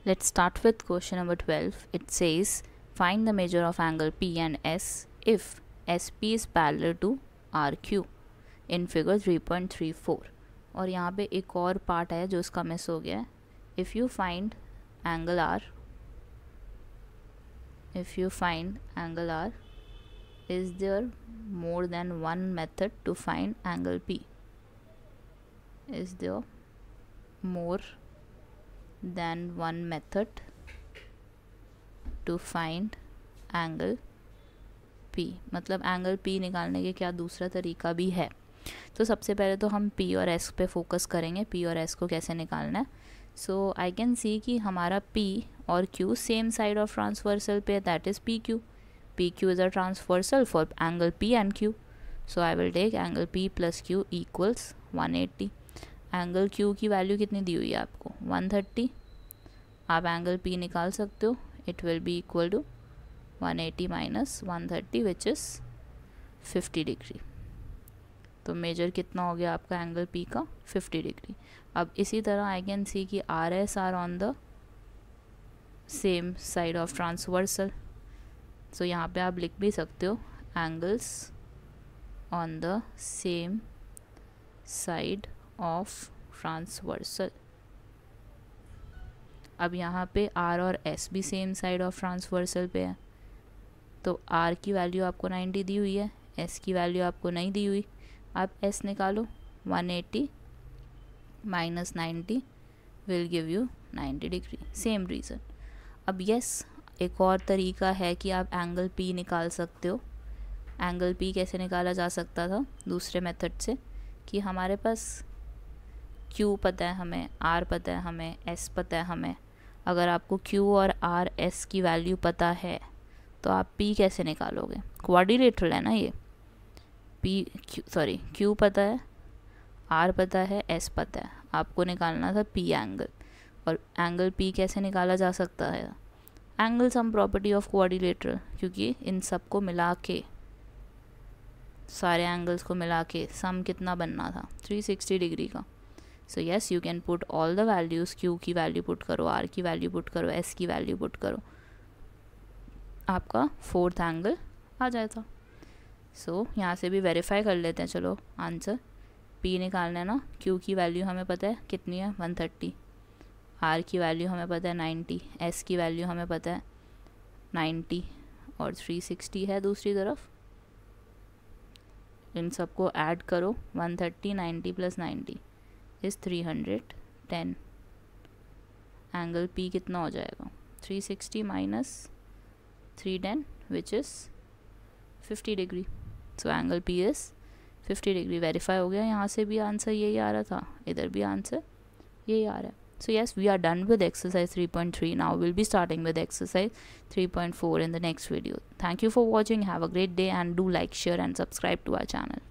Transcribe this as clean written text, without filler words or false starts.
Let's start with question number 12. It says, find the measure of angle P and S if SP is parallel to RQ in figure 3.34. और यहाँ पे एक और part है जो इसका मिस हो गया है. If you find angle R, is there more than one method to find angle P? Is there more than one method to find angle P? मतलब एंगल P निकालने के क्या दूसरा तरीका भी है? तो सबसे पहले तो हम P और S पे फोकस करेंगे, P और S को कैसे निकालना है. सो आई कैन सी कि हमारा P और Q same side of transversal पे, that is PQ. PQ is a transversal for angle P and Q. So I will take angle P plus Q equals 180. Angle Q की value कितनी दी हुई है आपको? 130. आप एंगल P निकाल सकते हो. It will be equal to 180 minus 130 which is 50 degree. तो मेजर कितना हो गया आपका एंगल P का? 50 डिग्री. अब इसी तरह आई कैन सी कि R S are on the same side of transversal. So यहाँ पे आप लिख भी सकते हो angles on the same side of transversal. अब यहाँ पे R और S भी सेम साइड ऑफ ट्रांसवर्सल पे है, तो R की वैल्यू आपको 90 दी हुई है, S की वैल्यू आपको नहीं दी हुई. आप S निकालो. 180 minus 90 will give you 90 degree. Same reason. अब यस, एक और तरीका है कि आप एंगल P निकाल सकते हो. एंगल P कैसे निकाला जा सकता था दूसरे मेथड से, कि हमारे पास Q पता है हमें, R पता है हमें, S पता है हमें. अगर आपको Q और R S की वैल्यू पता है तो आप P कैसे निकालोगे? क्वाड्रिलेटरल है ना ये. Q पता है, R पता है, S पता है, आपको निकालना था P एंगल. और एंगल P कैसे निकाला जा सकता है? Angle sum property of quadrilateral, क्योंकि इन सबको मिला के, सारे एंगल्स को मिला के सम कितना बनना था? 360 डिग्री का. So yes, you can put all the values. Q की वैल्यू पुट करो, R की वैल्यू पुट करो, S की वैल्यू पुट करो, आपका फोर्थ एंगल आ जाएगा. सो यहाँ से भी वेरीफाई कर लेते हैं. चलो आंसर P निकालना है ना. Q की वैल्यू हमें पता है कितनी है? 130. R की वैल्यू हमें पता है 90. S की वैल्यू हमें पता है 90 और 360 है दूसरी तरफ. इन सबको ऐड करो. 130 90 प्लस 90 इज़ 310. एंगल P कितना हो जाएगा? 360 minus 310 which is 50 degree. So angle P is 50 degree. Verify हो गया. यहाँ से भी आंसर यही आ रहा था, इधर भी आंसर यही आ रहा है. So yes, we are done with exercise 3.3. Now we'll be starting with exercise 3.4 in the next video. Thank you for watching. Have a great day and do like, share and subscribe to our channel.